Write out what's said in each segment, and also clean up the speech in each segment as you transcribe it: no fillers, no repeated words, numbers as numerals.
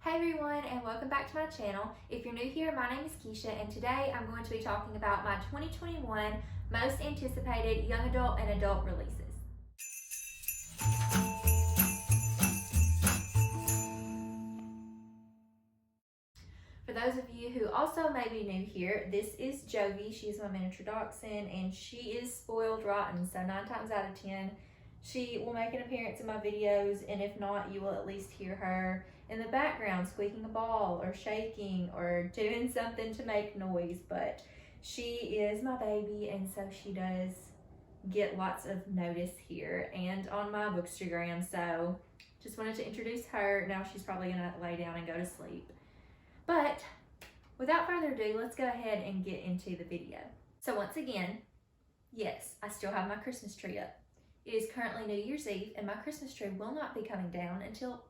Hey everyone, and welcome back to my channel. If you're new here, my name is Keisha, and today I'm going to be talking about my 2021 most anticipated young adult and adult releases. For those of you who also may be new here, this is Jovi. She is my miniature dachshund, and she is spoiled rotten, so 9 times out of 10 she will make an appearance in my videos, and if not, you will at least hear her in the background squeaking a ball or shaking or doing something to make noise. But she is my baby, and so she does get lots of notice here and on my bookstagram. So just wanted to introduce her. Now she's probably gonna lay down and go to sleep. But without further ado, let's go ahead and get into the video. So once again, yes, I still have my Christmas tree up. It is currently New Year's Eve, and my Christmas tree will not be coming down until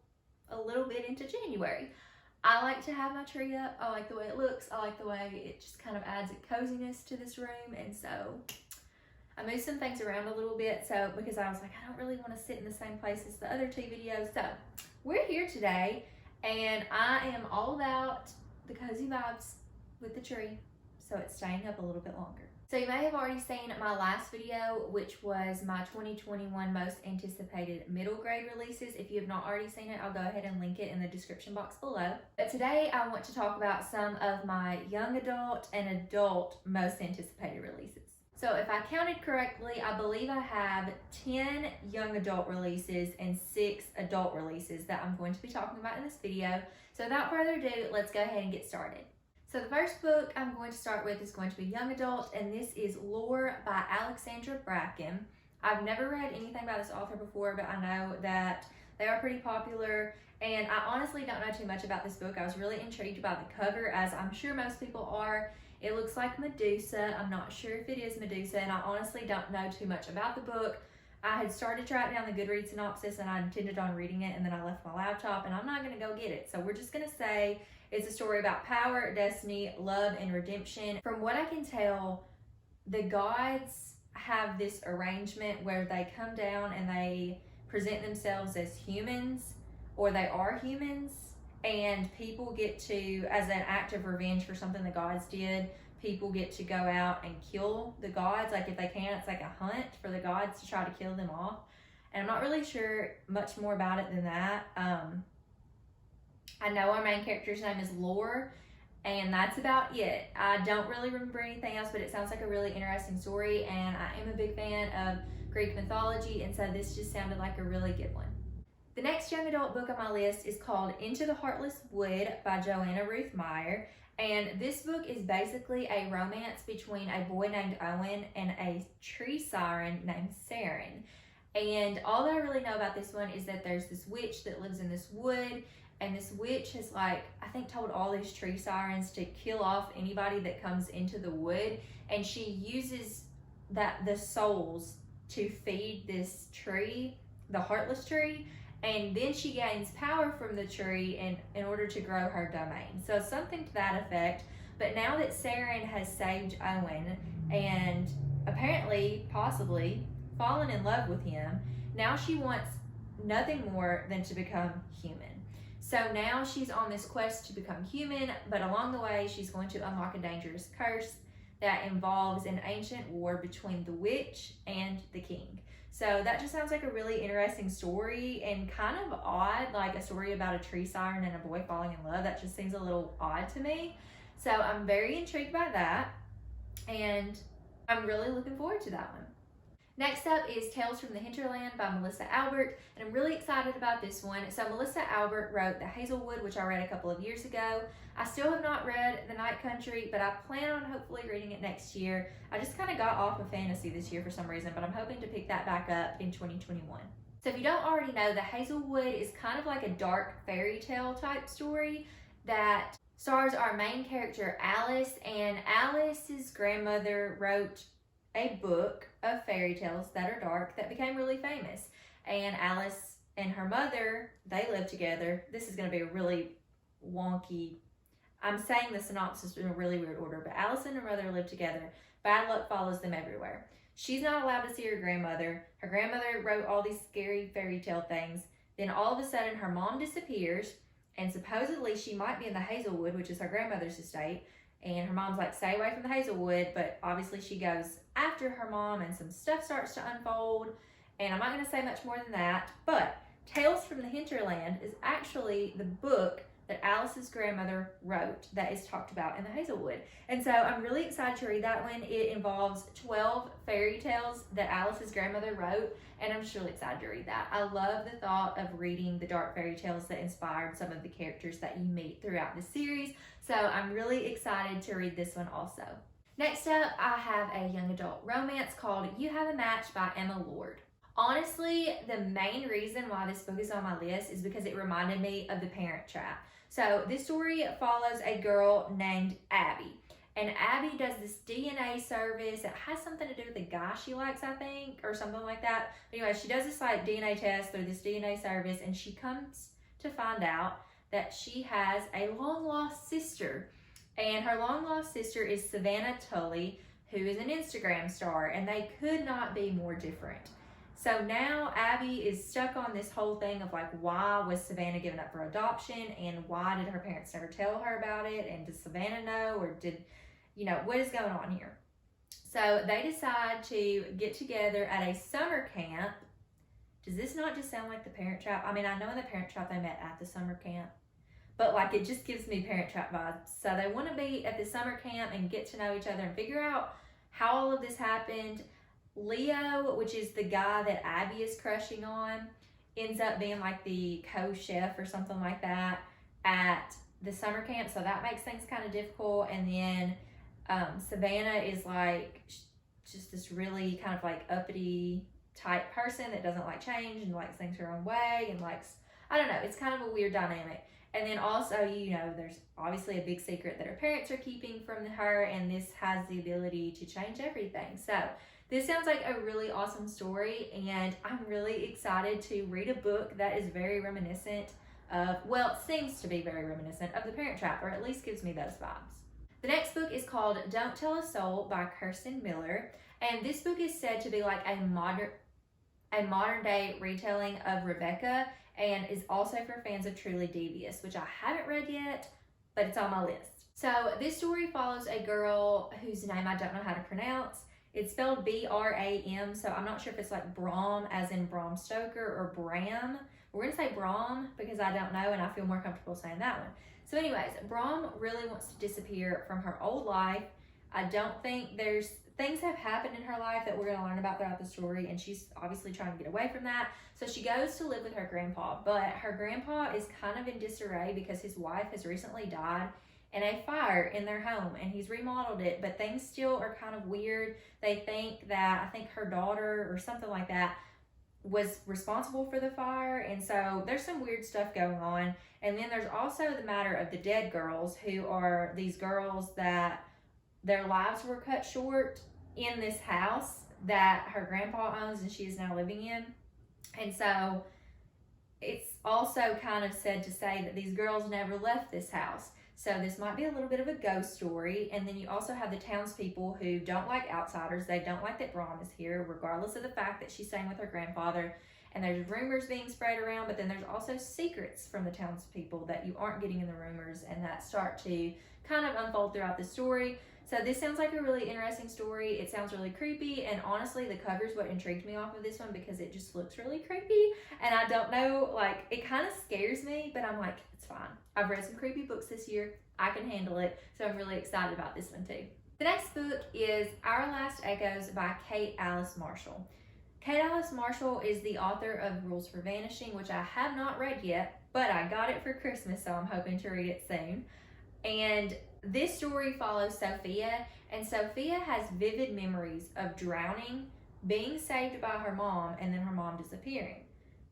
a little bit into January. I like to have my tree up. I like the way it looks. I like the way it just kind of adds a coziness to this room. And so I moved some things around a little bit, so because I was like, I don't really want to sit in the same place as the other two videos. So we're here today, and I am all about the cozy vibes with the tree, so it's staying up a little bit longer. So you may have already seen my last video, which was my 2021 most anticipated middle grade releases. If you have not already seen it, I'll go ahead and link it in the description box below. But today I want to talk about some of my young adult and adult most anticipated releases. So if I counted correctly, I believe I have 10 young adult releases and 6 adult releases that I'm going to be talking about in this video. So without further ado, let's go ahead and get started. So the first book I'm going to start with is going to be young adult, and this is Lore by Alexandra Bracken. I've never read anything by this author before, but I know that they are pretty popular, and I honestly don't know too much about this book. I was really intrigued about the cover, as I'm sure most people are. It looks like Medusa. I'm not sure if it is Medusa, and I honestly don't know too much about the book. I had started to write down the Goodreads synopsis, and I intended on reading it, and then I left my laptop, and I'm not going to go get it. So we're just going to say it's a story about power, destiny, love, and redemption. From what I can tell, the gods have this arrangement where they come down and they present themselves as humans, or they are humans, and people get to, as an act of revenge for something the gods did, people get to go out and kill the gods. Like if they can, it's like a hunt for the gods to try to kill them off. And I'm not really sure much more about it than that. I know our main character's name is Lore, and that's about it. I don't really remember anything else, but it sounds like a really interesting story, and I am a big fan of Greek mythology, and so this just sounded like a really good one. The next young adult book on my list is called Into the Heartless Wood by JoAnna Ruth Meyer, and this book is basically a romance between a boy named Owen and a tree siren named Seanan. And all that I really know about this one is that there's this witch that lives in this wood, and this witch has, like, I think told all these tree sirens to kill off anybody that comes into the wood, and she uses the souls to feed this tree, the Heartless tree, and then she gains power from the tree in order to grow her domain. So something to that effect. But now that Seanan has saved Owen and apparently, possibly, fallen in love with him, now she wants nothing more than to become human. So now she's on this quest to become human, but along the way, she's going to unlock a dangerous curse that involves an ancient war between the witch and the king. So that just sounds like a really interesting story and kind of odd, like a story about a tree siren and a boy falling in love. That just seems a little odd to me. So I'm very intrigued by that, and I'm really looking forward to that one. Next up is Tales from the Hinterland by Melissa Albert, and I'm really excited about this one. So Melissa Albert wrote The Hazelwood, which I read a couple of years ago. I still have not read The Night Country, but I plan on hopefully reading it next year. I just kind of got off of fantasy this year for some reason, but I'm hoping to pick that back up in 2021. So if you don't already know, The Hazelwood is kind of like a dark fairy tale type story that stars our main character, Alice, and Alice's grandmother wrote a book of fairy tales that are dark that became really famous. And Alice and her mother, they live together. This is going to be a really wonky, I'm saying the synopsis in a really weird order, but Alice and her mother live together. Bad luck follows them everywhere. She's not allowed to see her grandmother. Her grandmother wrote all these scary fairy tale things. Then all of a sudden her mom disappears, and supposedly she might be in the Hazelwood, which is her grandmother's estate, and her mom's like, stay away from the Hazelwood, but obviously she goes after her mom, and some stuff starts to unfold, and I'm not going to say much more than that, but Tales from the Hinterland is actually the book that Alice's grandmother wrote that is talked about in the Hazelwood. And so I'm really excited to read that one. It involves 12 fairy tales that Alice's grandmother wrote, and I'm just really excited to read that. I love the thought of reading the dark fairy tales that inspired some of the characters that you meet throughout the series. So I'm really excited to read this one also. Next up, I have a young adult romance called You Have a Match by Emma Lord. Honestly, the main reason why this book is on my list is because it reminded me of The Parent Trap. So this story follows a girl named Abby. And Abby does this DNA service. It has something to do with the guy she likes, I think, or something like that. But anyway, she does this like DNA test through this DNA service, and she comes to find out that she has a long-lost sister. And her long-lost sister is Savannah Tully, who is an Instagram star, and they could not be more different. So now Abby is stuck on this whole thing of like, why was Savannah given up for adoption, and why did her parents never tell her about it, and does Savannah know, or did, what is going on here? So they decide to get together at a summer camp. Does this not just sound like The Parent Trap? I mean, I know in The Parent Trap they met at the summer camp, but like it just gives me Parent Trap vibes. So they want to be at the summer camp and get to know each other and figure out how all of this happened. Leo, which is the guy that Abby is crushing on, ends up being like the co-chef or something like that at the summer camp, so that makes things kind of difficult. And then Savannah is like just this really kind of like uppity type person that doesn't like change and likes things her own way and likes, I don't know, it's kind of a weird dynamic. And then also, there's obviously a big secret that her parents are keeping from her, and this has the ability to change everything. So this sounds like a really awesome story, and I'm really excited to read a book that is very reminiscent of, well, it seems to be very reminiscent of The Parent Trap, or at least gives me those vibes. The next book is called Don't Tell a Soul by Kirsten Miller, and this book is said to be like a modern day retelling of Rebecca, and is also for fans of Truly Devious, which I haven't read yet, but it's on my list. So this story follows a girl whose name I don't know how to pronounce. It's spelled B-R-A-M, so I'm not sure if it's like Bram as in Bram Stoker or Bram. We're going to say Bram because I don't know, and I feel more comfortable saying that one. So anyways, Bram really wants to disappear from her old life. I don't think things have happened in her life that we're going to learn about throughout the story, and she's obviously trying to get away from that. So she goes to live with her grandpa, but her grandpa is kind of in disarray because his wife has recently died in a fire in their home, and he's remodeled it, but things still are kind of weird. They think that, I think her daughter or something like that was responsible for the fire, and so there's some weird stuff going on. And then there's also the matter of the dead girls, who are these girls that their lives were cut short in this house that her grandpa owns and she is now living in. And so it's also kind of said to say that these girls never left this house. So this might be a little bit of a ghost story. And then you also have the townspeople who don't like outsiders. They don't like that Bram is here, regardless of the fact that she's staying with her grandfather. And there's rumors being spread around, but then there's also secrets from the townspeople that you aren't getting in the rumors and that start to kind of unfold throughout the story. So this sounds like a really interesting story. It sounds really creepy, and honestly, the cover is what intrigued me off of this one because it just looks really creepy. And I don't know, like, it kind of scares me, but I'm like, it's fine. I've read some creepy books this year. I can handle it. So I'm really excited about this one too. The next book is Our Last Echoes by Kate Alice Marshall. Kate Alice Marshall is the author of Rules for Vanishing, which I have not read yet, but I got it for Christmas, so I'm hoping to read it soon. And this story follows Sophia, and Sophia has vivid memories of drowning, being saved by her mom, and then her mom disappearing.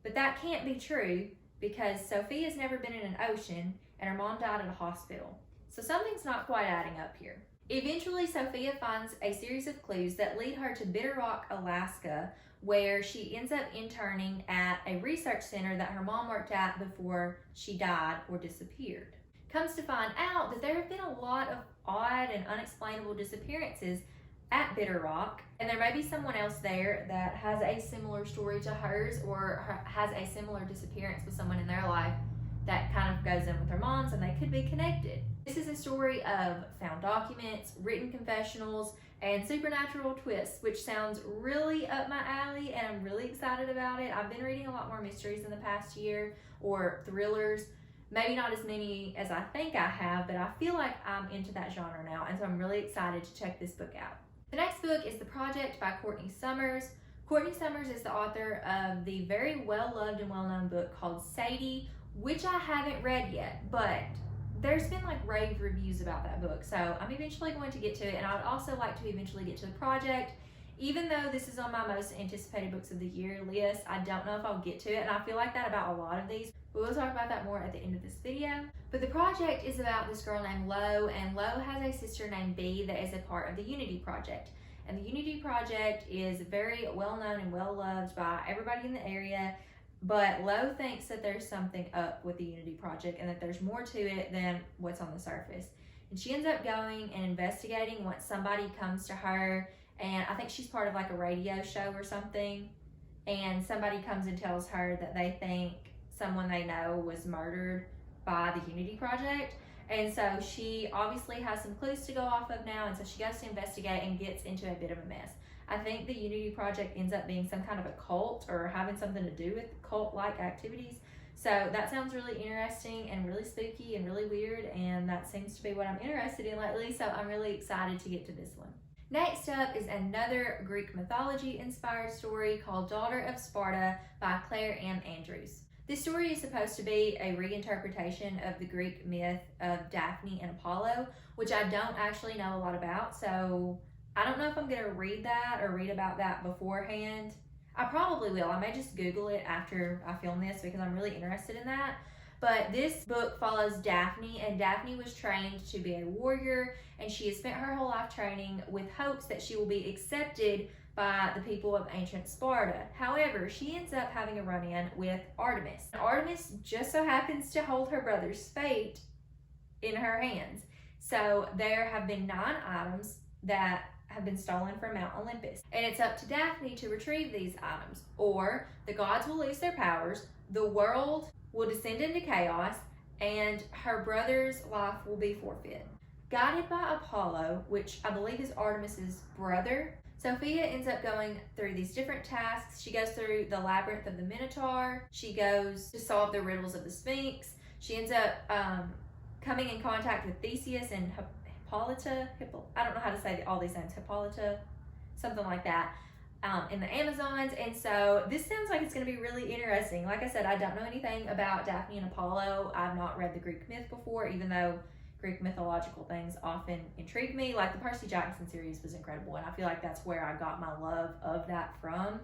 But that can't be true because Sophia's never been in an ocean and her mom died at a hospital. So something's not quite adding up here. Eventually, Sophia finds a series of clues that lead her to Bitter Rock, Alaska, where she ends up interning at a research center that her mom worked at before she died or disappeared. Comes to find out that there have been a lot of odd and unexplainable disappearances at Bitter Rock, and there may be someone else there that has a similar story to hers or has a similar disappearance with someone in their life that kind of goes in with their moms, and they could be connected. This is a story of found documents, written confessionals, and supernatural twists, which sounds really up my alley, and I'm really excited about it. I've been reading a lot more mysteries in the past year, or thrillers. Maybe not as many as I think I have, but I feel like I'm into that genre now, and so I'm really excited to check this book out. The next book is The Project by Courtney Summers. Courtney Summers is the author of the very well-loved and well-known book called Sadie, which I haven't read yet, but there's been like rave reviews about that book, so I'm eventually going to get to it, and I would also like to eventually get to The Project. Even though this is on my most anticipated books of the year list, I don't know if I'll get to it, and I feel like that about a lot of these. But we'll talk about that more at the end of this video. But The Project is about this girl named Lo, and Lo has a sister named Bee that is a part of the Unity Project. And the Unity Project is very well known and well loved by everybody in the area, but Lo thinks that there's something up with the Unity Project and that there's more to it than what's on the surface. And she ends up going and investigating once somebody comes to her, and I think she's part of like a radio show or something, and somebody comes and tells her that they think someone they know was murdered by the Unity Project. And so she obviously has some clues to go off of now, and so she goes to investigate and gets into a bit of a mess. I think the Unity Project ends up being some kind of a cult or having something to do with cult-like activities. So that sounds really interesting and really spooky and really weird, and that seems to be what I'm interested in lately, so I'm really excited to get to this one. Next up is another Greek mythology inspired story called Daughter of Sparta by Claire M. Andrews. This story is supposed to be a reinterpretation of the Greek myth of Daphne and Apollo, which I don't actually know a lot about, so I don't know if I'm going to read that or read about that beforehand. I probably will. I may just Google it after I film this because I'm really interested in that. But this book follows Daphne, and Daphne was trained to be a warrior, and she has spent her whole life training with hopes that she will be accepted by the people of ancient Sparta. However, she ends up having a run-in with Artemis. Artemis just so happens to hold her brother's fate in her hands. So there have been 9 items that have been stolen from Mount Olympus, and it's up to Daphne to retrieve these items, or the gods will lose their powers, the world will descend into chaos, and her brother's life will be forfeit. Guided by Apollo, which I believe is Artemis's brother, Sophia ends up going through these different tasks. She goes through the labyrinth of the Minotaur. She goes to solve the riddles of the Sphinx. She ends up coming in contact with Theseus and Hippolyta. I don't know how to say all these names. Hippolyta, something like that, in the Amazons. And so this sounds like it's going to be really interesting. Like I said, I don't know anything about Daphne and Apollo. I've not read the Greek myth before, even though Greek mythological things often intrigue me. Like the Percy Jackson series was incredible, and I feel like that's where I got my love of that from.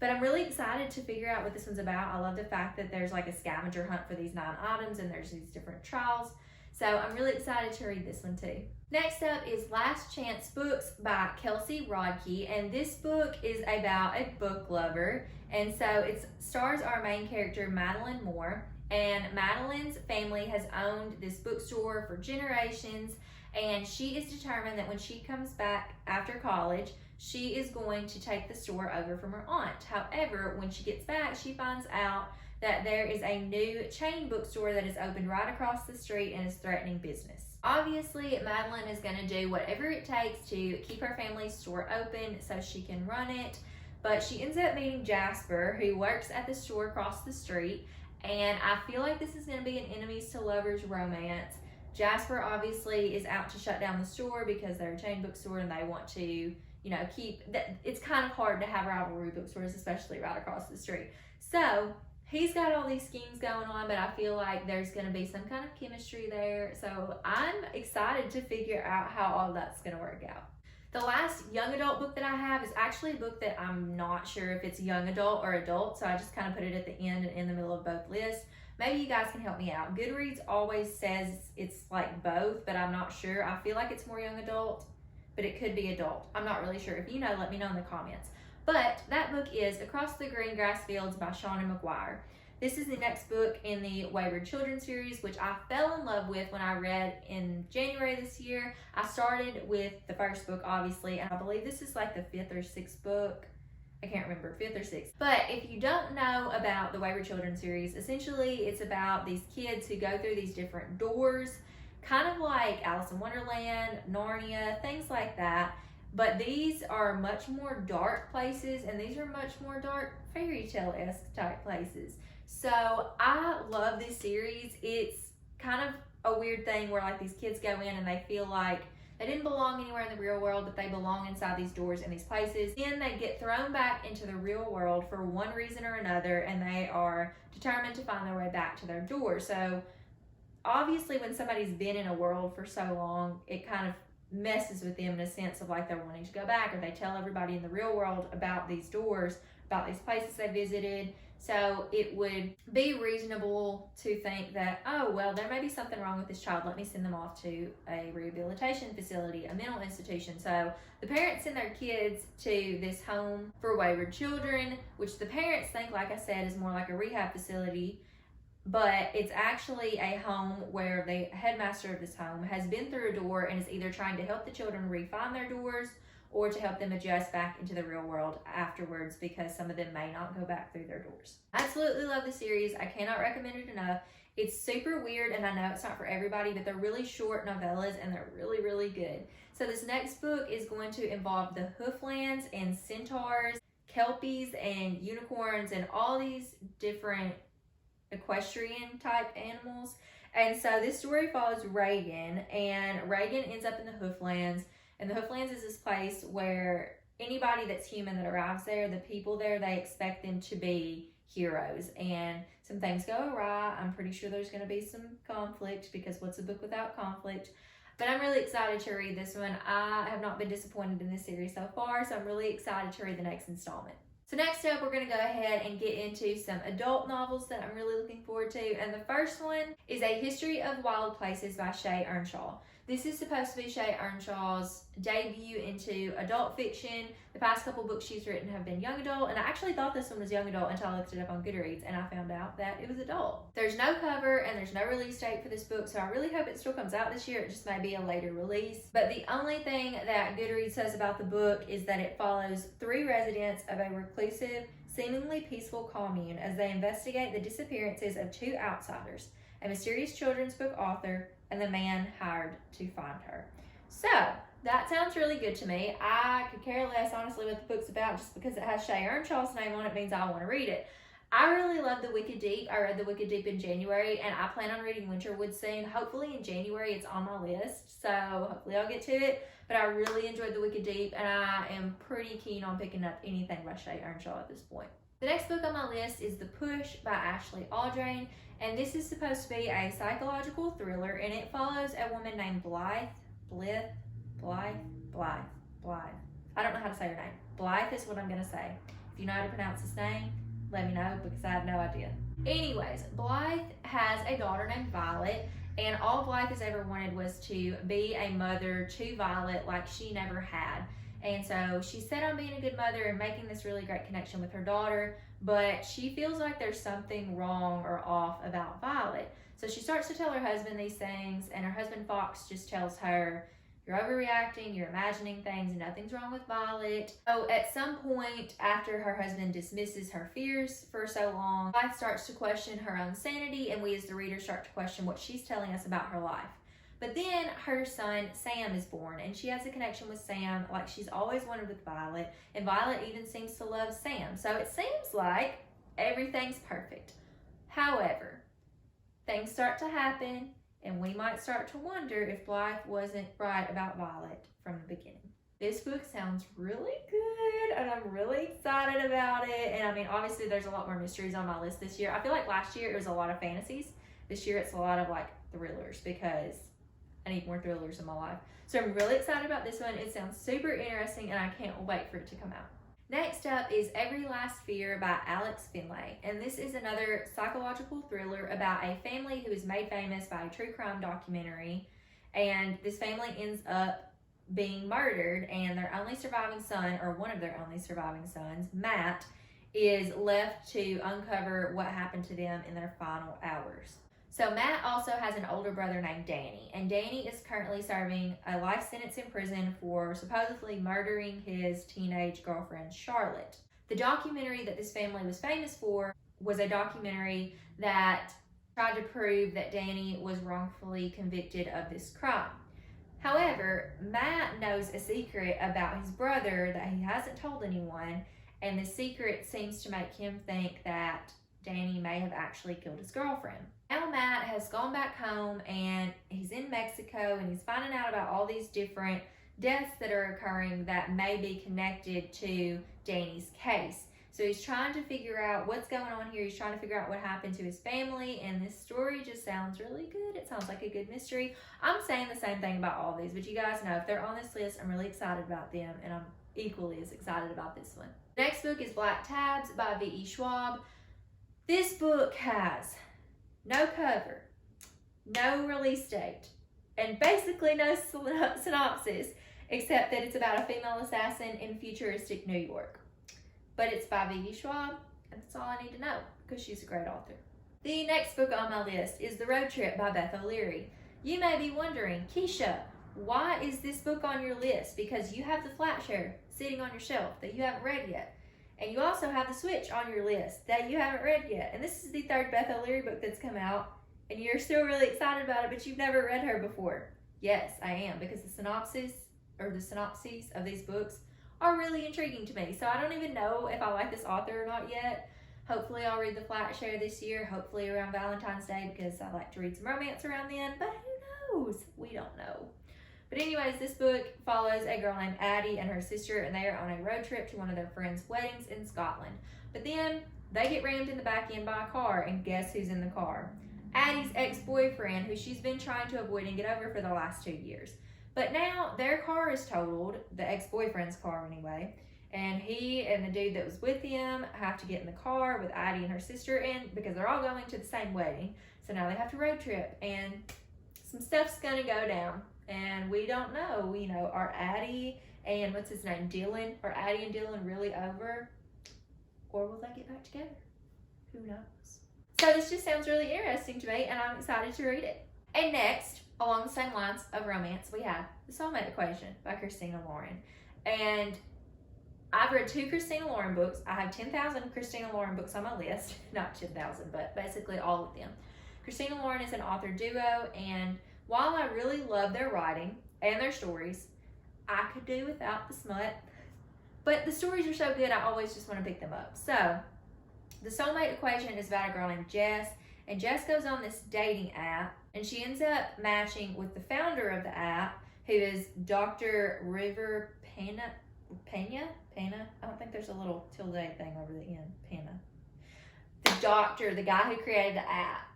But I'm really excited to figure out what this one's about. I love the fact that there's like a scavenger hunt for these 9 items, and there's these different trials. So I'm really excited to read this one too. Next up is Last Chance Books by Kelsey Rodkey, and this book is about a book lover. And so it stars our main character, Madeline Moore. And Madeline's family has owned this bookstore for generations, and she is determined that when she comes back after college, she is going to take the store over from her aunt. However, when she gets back, she finds out that there is a new chain bookstore that is opened right across the street and is threatening business. Obviously, Madeline is going to do whatever it takes to keep her family's store open so she can run it, but she ends up meeting Jasper, who works at the store across the street. And I feel like this is going to be an enemies to lovers romance. Jasper obviously is out to shut down the store because they're a chain bookstore and they want to, you know, keep that. It's kind of hard to have rivalry bookstores, especially right across the street. So he's got all these schemes going on, but I feel like there's going to be some kind of chemistry there. So I'm excited to figure out how all that's going to work out. The last young adult book that I have is actually a book that I'm not sure if it's young adult or adult, so I just kind of put it at the end and in the middle of both lists. Maybe you guys can help me out. Goodreads always says it's like both, but I'm not sure. I feel like it's more young adult, but it could be adult. I'm not really sure. If you know, let me know in the comments. But that book is Across the Green Grass Fields by Shauna McGuire. This is the next book in the Wayward Children series, which I fell in love with when I read in January this year. I started with the first book, obviously, and I believe this is like the 5th or 6th book. I can't remember, 5th or 6th. But if you don't know about the Wayward Children series, essentially it's about these kids who go through these different doors, kind of like Alice in Wonderland, Narnia, things like that. But these are much more dark places, and these are much more dark fairy tale-esque type places. So I love this series. It's kind of a weird thing where like these kids go in and they feel like they didn't belong anywhere in the real world, but they belong inside these doors and these places. Then they get thrown back into the real world for one reason or another, and they are determined to find their way back to their door. So obviously when somebody's been in a world for so long, it kind of messes with them in a sense of like they're wanting to go back, or they tell everybody in the real world about these doors, about these places they visited. So it would be reasonable to think that, oh, well, there may be something wrong with this child. Let me send them off to a rehabilitation facility, a mental institution. So the parents send their kids to this home for wayward children, which the parents think, like I said, is more like a rehab facility. But it's actually a home where the headmaster of this home has been through a door and is either trying to help the children re-find their doors or to help them adjust back into the real world afterwards, because some of them may not go back through their doors. I absolutely love the series. I cannot recommend it enough. It's super weird, and I know it's not for everybody, but they're really short novellas and they're really, really good. So this next book is going to involve the Hooflands and centaurs, kelpies and unicorns and all these different equestrian type animals. And so this story follows Reagan, and Reagan ends up in the Hooflands. And the Hooflands is this place where anybody that's human that arrives there, the people there, they expect them to be heroes. And some things go awry. I'm pretty sure there's going to be some conflict, because what's a book without conflict? But I'm really excited to read this one. I have not been disappointed in this series so far, so I'm really excited to read the next installment. So next up, we're going to go ahead and get into some adult novels that I'm really looking forward to. And the first one is A History of Wild Places by Shea Ernshaw. This is supposed to be Shea Ernshaw's debut into adult fiction. The past couple books she's written have been young adult, and I actually thought this one was young adult until I looked it up on Goodreads, and I found out that it was adult. There's no cover and there's no release date for this book, so I really hope it still comes out this year. It just may be a later release. But the only thing that Goodreads says about the book is that it follows 3 residents of a reclusive, seemingly peaceful commune as they investigate the disappearances of 2 outsiders, a mysterious children's book author and the man hired to find her. So that sounds really good to me. I could care less, honestly, what the book's about. Just because it has Shea Ernshaw's name on it means I want to read it. I really love The Wicked Deep. I read The Wicked Deep in January, and I plan on reading Winterwood soon. Hopefully in January. It's on my list, so hopefully I'll get to it. But I really enjoyed The Wicked Deep, and I am pretty keen on picking up anything by Shea Ernshaw at this point. The next book on my list is The Push by Ashley Audrain, and this is supposed to be a psychological thriller, and it follows a woman named Blythe. I don't know how to say her name. Blythe is what I'm going to say. If you know how to pronounce this name, let me know, because I have no idea. Anyways, Blythe has a daughter named Violet, and all Blythe has ever wanted was to be a mother to Violet like she never had. And so she's set on being a good mother and making this really great connection with her daughter, but she feels like there's something wrong or off about Violet. So she starts to tell her husband these things, and her husband Fox just tells her, you're overreacting, you're imagining things, nothing's wrong with Violet. So at some point, after her husband dismisses her fears for so long, Blythe starts to question her own sanity, and we as the reader start to question what she's telling us about her life. But then her son, Sam, is born, and she has a connection with Sam like she's always wanted with Violet, and Violet even seems to love Sam. So it seems like everything's perfect. However, things start to happen, and we might start to wonder if Blythe wasn't right about Violet from the beginning. This book sounds really good, and I'm really excited about it. And I mean, obviously there's a lot more mysteries on my list this year. I feel like last year it was a lot of fantasies. This year it's a lot of like thrillers, because I need more thrillers in my life. So I'm really excited about this one. It sounds super interesting, and I can't wait for it to come out. Next up is Every Last Fear by Alex Finlay, and this is another psychological thriller about a family who is made famous by a true crime documentary, and this family ends up being murdered, and their only surviving son, or one of their only surviving sons, Matt, is left to uncover what happened to them in their final hours. So Matt also has an older brother named Danny, and Danny is currently serving a life sentence in prison for supposedly murdering his teenage girlfriend, Charlotte. The documentary that this family was famous for was a documentary that tried to prove that Danny was wrongfully convicted of this crime. However, Matt knows a secret about his brother that he hasn't told anyone, and the secret seems to make him think that Danny may have actually killed his girlfriend. Now Matt has gone back home and he's in Mexico and he's finding out about all these different deaths that are occurring that may be connected to Danny's case. So he's trying to figure out what's going on here. He's trying to figure out what happened to his family, and this story just sounds really good. It sounds like a good mystery. I'm saying the same thing about all these, but you guys know if they're on this list, I'm really excited about them, and I'm equally as excited about this one. Next book is Black Tabs by V.E. Schwab. This book has no cover, no release date, and basically no synopsis, except that it's about a female assassin in futuristic New York. But it's by V.E. Schwab, and that's all I need to know, because she's a great author. The next book on my list is The Road Trip by Beth O'Leary. You may be wondering, Keisha, why is this book on your list? Because you have the Flatshare sitting on your shelf that you haven't read yet. And you also have the Switch on your list that you haven't read yet. And this is the third Beth O'Leary book that's come out, and you're still really excited about it, but you've never read her before. Yes, I am, because the synopses of these books are really intriguing to me. So I don't even know if I like this author or not yet. Hopefully I'll read the Flatshare this year, hopefully around Valentine's Day, because I like to read some romance around then, but who knows? We don't know. But anyways, this book follows a girl named Addie and her sister, and they are on a road trip to one of their friends' weddings in Scotland. But then they get rammed in the back end by a car, and guess who's in the car? Addie's ex-boyfriend, who she's been trying to avoid and get over for the last 2 years. But now their car is totaled, the ex-boyfriend's car anyway, and he and the dude that was with him have to get in the car with Addie and her sister in, because they're all going to the same wedding. So now they have to road trip, and some stuff's gonna go down, and we don't know, are Addie and what's his name, Dylan, are Addie and Dylan really over, or will they get back together? Who knows? So this just sounds really interesting to me, and I'm excited to read it. And next, along the same lines of romance, we have The Soulmate Equation by Christina Lauren. And I've read 2 Christina Lauren books. I have 10,000 Christina Lauren books on my list. Not 10,000, but basically all of them. Christina Lauren is an author duo, and while I really love their writing and their stories, I could do without the smut. But the stories are so good, I always just want to pick them up. So, The Soulmate Equation is about a girl named Jess, and Jess goes on this dating app, and she ends up matching with the founder of the app, who is Dr. River Pena. I don't think there's a little tilde thing over the end. Pena. The doctor, the guy who created the app.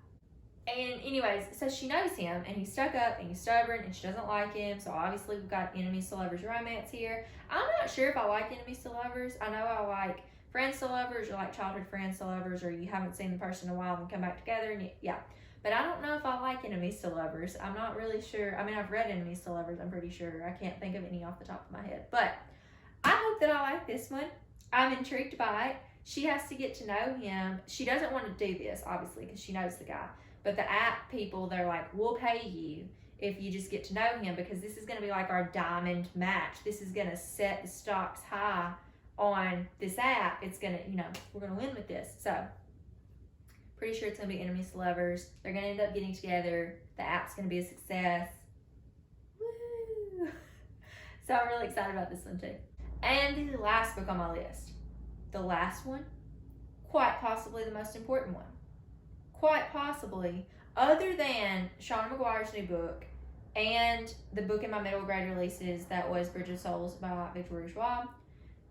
And anyways, so she knows him, and he's stuck up, and he's stubborn, and she doesn't like him. So obviously we've got enemies to lovers romance here. I'm not sure if I like enemies to lovers. I know I like friends to lovers, or like childhood friends to lovers, or you haven't seen the person in a while and come back together, and yeah. But I don't know if I like enemies to lovers. I'm not really sure. I mean, I've read enemies to lovers, I'm pretty sure. I can't think of any off the top of my head. But I hope that I like this one. I'm intrigued by it. She has to get to know him. She doesn't want to do this, obviously, because she knows the guy. But the app people, they're like, we'll pay you if you just get to know him, because this is going to be like our diamond match. This is going to set the stocks high on this app. It's going to, we're going to win with this. So, pretty sure it's going to be enemies to lovers. They're going to end up getting together. The app's going to be a success. Woo! So, I'm really excited about this one too. And the last book on my list. The last one, quite possibly the most important one. Quite possibly, other than Shauna McGuire's new book and the book in my middle grade releases that was Bridge of Souls by Victoria Schwab,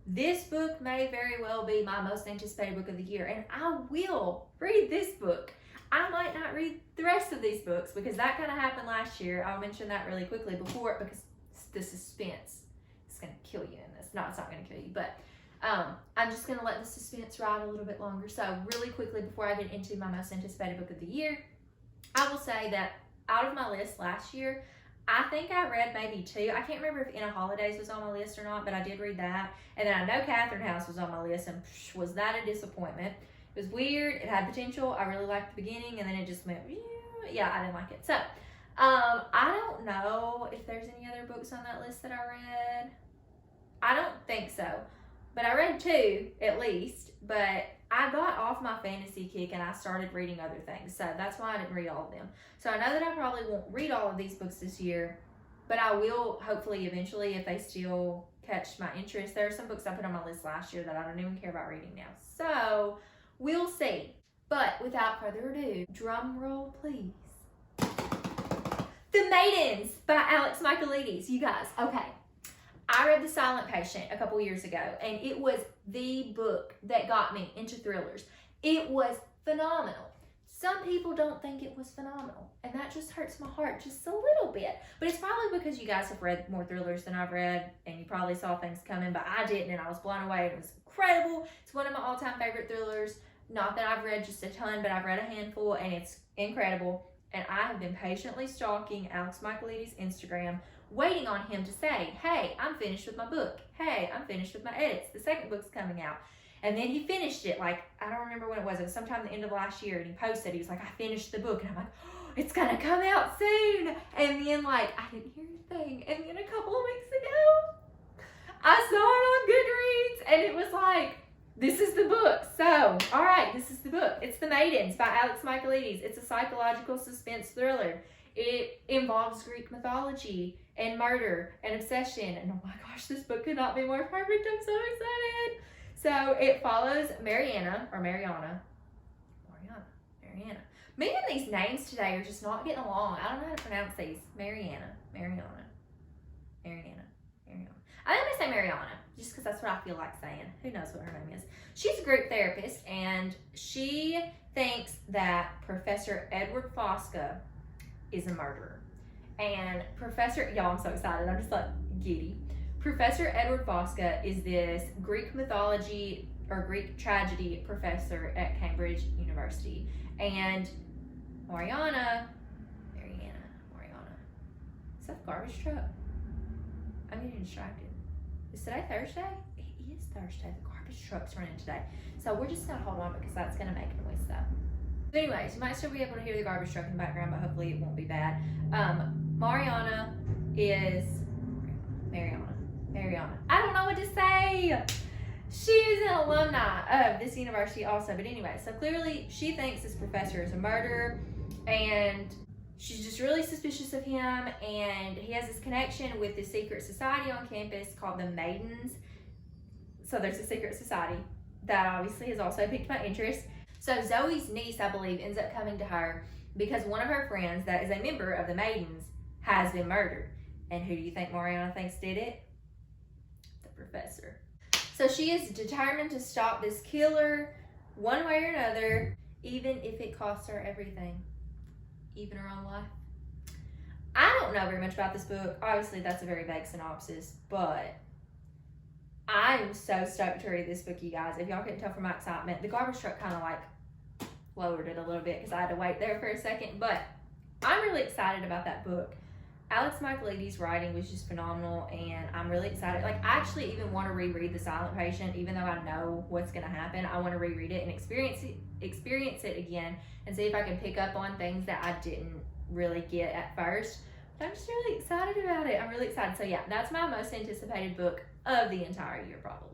this book may very well be my most anticipated book of the year, and I will read this book. I might not read the rest of these books, because that kind of happened last year. I'll mention that really quickly before, because the suspense is going to kill you in this. No, it's not going to kill you, but I'm just going to let the suspense ride a little bit longer. So really quickly, before I get into my most anticipated book of the year, I will say that out of my list last year, I think I read maybe 2. I can't remember if In a Holidays was on my list or not, but I did read that. And then I know Catherine House was on my list, and was that a disappointment? It was weird. It had potential. I really liked the beginning, and then it just went, yeah, I didn't like it. So, I don't know if there's any other books on that list that I read. I don't think so. but I read 2 at least. But I got off my fantasy kick and I started reading other things. So that's why I didn't read all of them. So I know that I probably won't read all of these books this year, but I will hopefully eventually if they still catch my interest. There are some books I put on my list last year that I don't even care about reading now. So we'll see. But without further ado, drum roll please. The Maidens by Michaelides. You guys, okay. I read The Silent Patient a couple years ago, and it was the book that got me into thrillers. It was phenomenal. Some people don't think it was phenomenal, and that just hurts my heart just a little bit. But it's probably because you guys have read more thrillers than I've read, and you probably saw things coming, but I didn't, and I was blown away. It was incredible. It's one of my all-time favorite thrillers. Not that I've read just a ton, but I've read a handful, and it's incredible. And I have been patiently stalking Michaelides' Instagram, waiting on him to say, hey, I'm finished with my book. Hey, I'm finished with my edits. The second book's coming out. And then he finished it, like, I don't remember when it was sometime at the end of last year, and he posted, he was like, I finished the book. And I'm like, oh, it's gonna come out soon. And then, like, I didn't hear anything. And then a couple of weeks ago, I saw it on Goodreads, and it was like, this is the book. So, all right, this is the book. It's The Maidens by Michaelides. It's a psychological suspense thriller. It involves Greek mythology and murder and obsession. And oh my gosh, this book could not be more perfect. I'm so excited. So it follows Mariana. Me and these names today are just not getting along. I don't know how to pronounce these. Mariana. I think I'm gonna say Mariana, just because that's what I feel like saying. Who knows what her name is. She's a group therapist, and she thinks that Professor Edward Fosca is a murderer. And y'all, I'm so excited. I'm just like giddy. Professor Edward Fosca is this Greek mythology or Greek tragedy professor at Cambridge University. And Mariana. Is that a garbage truck? I'm getting distracted. Is today Thursday? It is Thursday. The garbage truck's running today. So we're just gonna hold on because that's gonna make noise though. But anyways, you might still be able to hear the garbage truck in the background, but hopefully it won't be bad. Mariana. I don't know what to say. She is an alumni of this university also. But anyway, so clearly she thinks this professor is a murderer, and she's just really suspicious of him, and he has this connection with this secret society on campus called the Maidens. So there's a secret society that obviously has also piqued my interest. So Zoe's niece, I believe, ends up coming to her because one of her friends that is a member of the Maidens has been murdered. And who do you think Mariana thinks did it? The professor. So she is determined to stop this killer one way or another, even if it costs her everything. Even her own life. I don't know very much about this book. Obviously, that's a very vague synopsis, but I'm so stoked to read this book, you guys. If y'all couldn't tell from my excitement, the garbage truck kind of like lowered it a little bit because I had to wait there for a second, but I'm really excited about that book. Michaelides' writing was just phenomenal, and I'm really excited. Like, I actually even want to reread The Silent Patient, even though I know what's going to happen. I want to reread it and experience it again and see if I can pick up on things that I didn't really get at first. But I'm just really excited about it. I'm really excited. So yeah, that's my most anticipated book of the entire year, probably.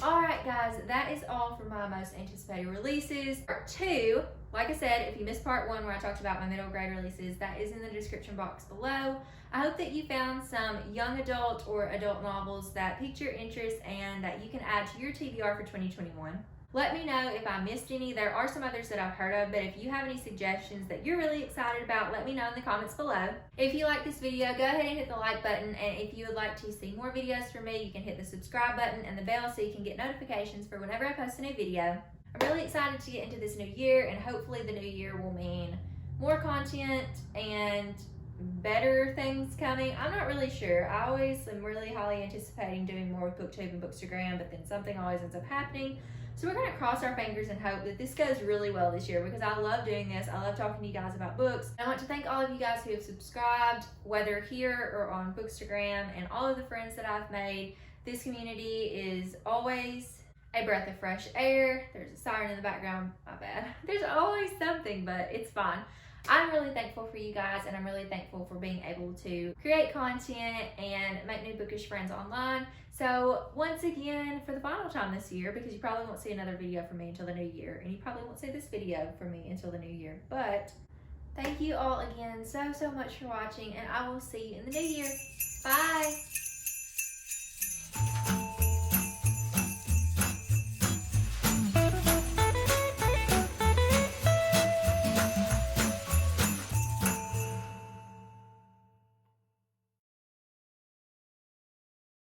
Alright guys, that is all for my most anticipated releases. Part 2, like I said, if you missed part 1 where I talked about my middle grade releases, that is in the description box below. I hope that you found some young adult or adult novels that piqued your interest and that you can add to your TBR for 2021. Let me know if I missed any. There are some others that I've heard of, but if you have any suggestions that you're really excited about, let me know in the comments below. If you like this video, go ahead and hit the like button, and if you would like to see more videos from me, you can hit the subscribe button and the bell so you can get notifications for whenever I post a new video. I'm really excited to get into this new year, and hopefully the new year will mean more content and better things coming. I'm not really sure. I always am really highly anticipating doing more with BookTube and Bookstagram, but then something always ends up happening. So we're going to cross our fingers and hope that this goes really well this year, because I love doing this. I love talking to you guys about books. I want to thank all of you guys who have subscribed, whether here or on Bookstagram, and all of the friends that I've made. This community is always a breath of fresh air. There's a siren in the background. My bad. There's always something, but it's fine. I'm really thankful for you guys, and I'm really thankful for being able to create content and make new bookish friends online. So once again, for the final time this year, because you probably won't see another video from me until the new year, and you probably won't see this video from me until the new year, but thank you all again so much for watching, and I will see you in the new year. Bye!